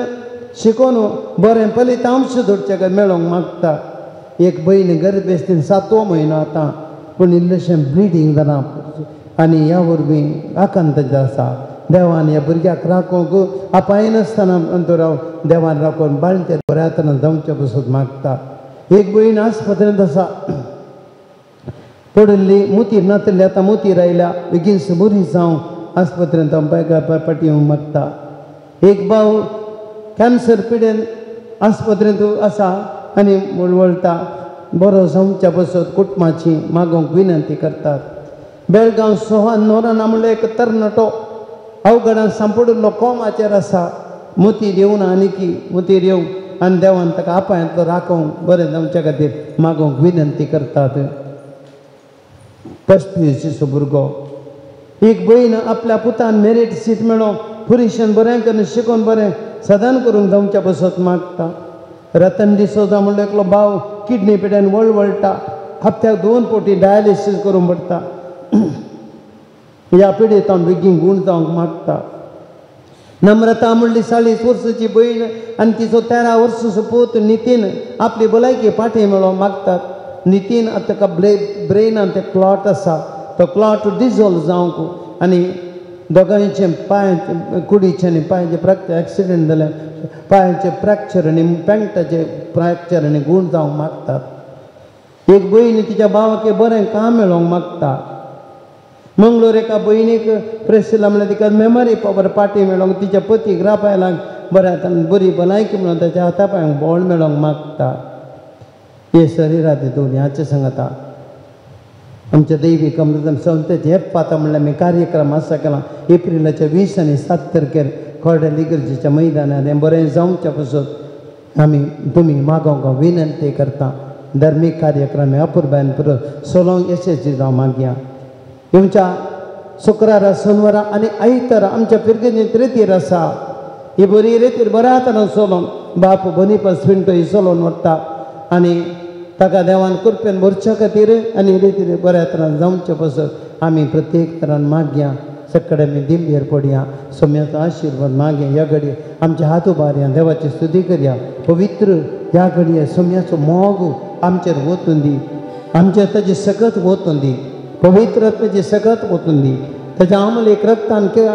शिकोवन बरें फलितांश धरचे मेळोवंक मागता. एक भयण गर्भस्थीन 7वो म्हयनो आतां, पूण इल्लेशें ब्लिडींग जालां आनी ह्या वरवीं आकांत आसा. देवान ह्या भुरग्याक राखोवंक आपाय नासतना अंतराव देवान राखोवन बाळंतेर बऱ्या तरेन जावचें पसून मागता. एक भयण आस्पत्रेंत आसा, पडल्ली मोती नातल्ली. आतां मोती रायल्या, बेगीन बरी जावं आस्पत्रेंत पाटी येवंक मागता. एक भाव कॅन्सर पिडेन आस्पत्रेंत आसा आनी वळवळटा. बरो जावच्या पसून कुटुंबाची मागोवंक विनंती करतात. बेळगांव सोहान नोराना म्हणल्यार एक तरणाटो अवघडान सांपडिल्लो कोमाचेर आसा. मोती येवं ना आनीकी मोतीर येवं आनी देवान ताका आपायांतलो राखोवंक बरें जावच्या खातीर मागोवंक विनंती करतात. 35 वर्साचो भुरगो. एक भयण आपल्या पुतान मेरीट सीट मेळोवं पुरीशेन बरें करून शिकोवन बरें सदन करूंक जावच्या पसून मागता. रतन डिसोजा म्हणलो एकलो भाव किडनी पिड्यान वळवळटा. हप्त्याक 2 फावटी डायलिसीस करूंक पडटा. ह्या पिडेत हांव बेगीन गूण जावंक मागता. नम्रता म्हणली 40 वर्साची भयण आनी तिचो 13 वर्साचो पूत नितीन आपली भलायकी फाटीं मेळोवंक मागतात. नितीन आतां ताका ब्रेनान ते क्लॉट आसा. तो क्लॉट डिझॉल्व जावंक आनी दोगांयचे पांय कुडीचे आनी पांयाचे फ्रॅक्चर एक्सिडेंट जाल्यार पांयाचे फ्रॅक्चर आनी पेंटाचे फ्रॅक्चर आनी गूण जावंक मागतात. एक भयणी तिच्या भावाक बरें काम मेळोंक मागता. मंगळूर एका भयणीक प्रेसिला म्हणल्यार तिका मेमरी पावर पार्टी मेळोंक तिच्या पतीक रापायलाक बरी भलायकी म्हणून ताच्या हाता पांयांक बोळ मेळोंक मागता. हे शरिरात दोन हाचे सांगता आमच्या दैवीक अमृतम संस्थेचे हे पाता म्हणल्यार आमी कार्यक्रम आसा केला एप्रिलाच्या 20 आनी 7 तारखेर खोर्डे इगर्जेच्या मैदानार हें बरें जावच्या पासून आमी तुमी मागोवंक विनंती करता. धर्मीक कार्यक्रम हे अपुरबायन पुरो सोलोंग यशस्वी जावं मागया. तुमच्या शुक्रारा सोनवारा आनी आयतारा आमच्या पिरगेजींत रेतीर आसा. ही बरी रेतीर बऱ्या तरान सोलोन बाप बनीपास पिंटो ही सोलोन व्हरता आनी ताका देवान कृपेन भरच्या खातीर आनी रेतीर बऱ्या तरान जावचे पासून आमी प्रत्येक तरान मागया. सकड आमी दिंबेर पडया सोम्याचो आशिर्वाद मागया. ह्या घडये आमचे हात उबारया देवाची स्तुती करया. पवित्र ह्या घडये सोम्याचो मोग आमचेर वचून दी. आमचेर ताची सकत वचून दी. पवित्र आत्म्याची सकत वचून दी. ताच्या आमल एक रक्तान ते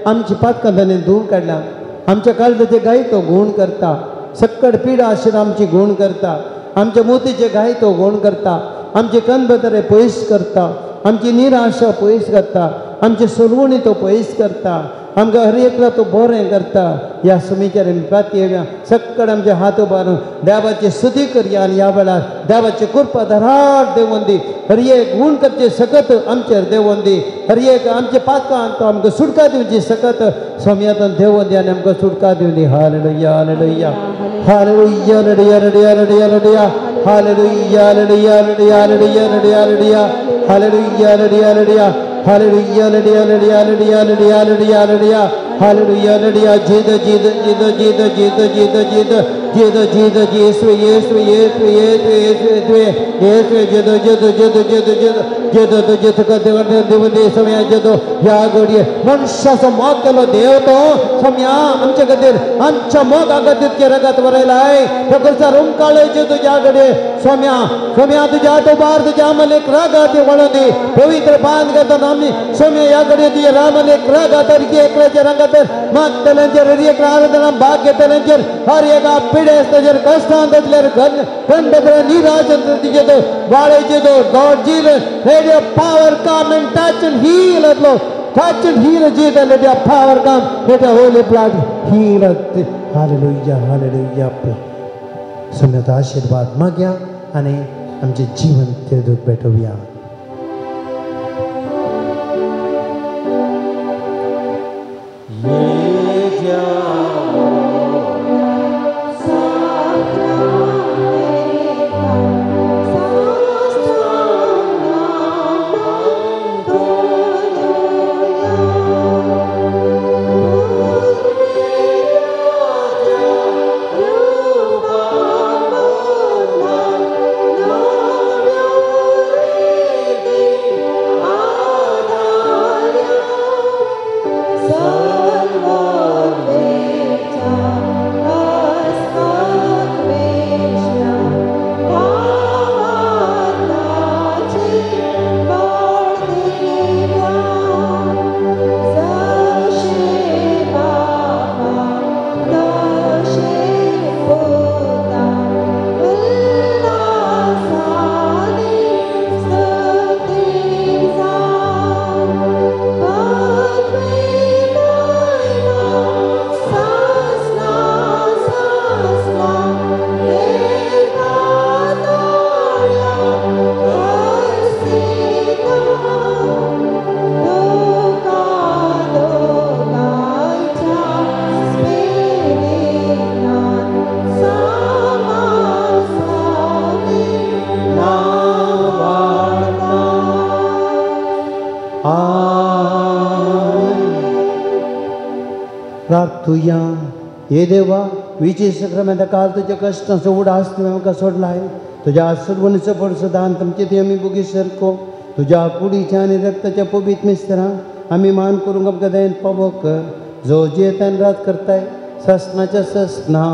आमची पातकां ताणें धुवन काडल्या. आमच्या काळजाचे गाय तो गुण करता. सक्कड पिडा आशिर आमची गुण करता. आमच्या मोतीचे गाय तो गुण करता. आमचे कणभतरे पयस करता. आमची निराशा पयस करता. आमचे सोलवणी तो पयस करता. आमकां हर एकला तो बरें करता. ह्या सुमीचेर आमी पाती येवया. सक्कड आमचे हात उबारून देवाची स्तुती करया आनी ह्या वेळार देवाची कृपा धराड देवून दी. हर एक गुण करचे सकत आमचेर देवून दी. हर एक आमचे पातकां तो आमकां सुटका दिवची सकत सोम्यातून देवून दी आनी आमकां सुटका दिवन दी. Hallelujah hallelujah hallelujah hallelujah hallelujah hallelujah hallelujah hallelujah hallelujah hallelujah hallelujah hallelujah hallelujah hallelujah Hallelujah, hallelujah, hallelujah, hallelujah, hallelujah, hallelujah, hallelujah, Jesus, Jesus, Jesus, Jesus, Jesus, Jesus, Jesus, Jesus, Jesus, Yesu, Yesu, Yesu, Yesu, Yesu, Yesu, Jesus, Jesus, Jesus, Jesus, Jesus, Jesus, Jesus का देव समय जदो ह्या घडये मनशाचो मोग केलो देव तो सम्या आमच्या खातीर आमच्या मोगा खातीर के रगत वरयलाय. प्रकारचा रुमकाळे जे तुझ्या घडये सम्या सम्या तुझ्या तो बार तुझ्या मलेक रागात वळून दे. पवित्र पान करता आम्ही सम्या या घडये तुझ्या रामलेक रागात की एकल्याच्या रंगात मागतल्यांचेर हर एक आराधना भाग घेतल्यांचेर हर एका पिडेस ताचेर कश्टांत असल्यार खंडत्र निराश तिचे तो वाळेचे तो God Jesus let your power come and touch and heal us Lord. Touch and heal us Jesus. Let your power come. Let your holy blood heal us. Hallelujah, hallelujah. सम्याचा आशीर्वाद मागया आणि आमचे जीवन ते दूध पेटवूया. प्रार्थुया. हे देवा विजय सक्रमेंता काल तुझ्या कष्टाचो उडास तुवें म्हाका सोडलाय. तुज्या आसुरवणीचो फळ सदां तुमचे ती आमी बुगी सरको. तुज्या कुडीच्या आनी रक्ताच्या पवित्र मिस्त्रांक आमी मान करूंक आमकां दयेन पावो कर. जो जियेतान रात करताय ससनाच्या ससना.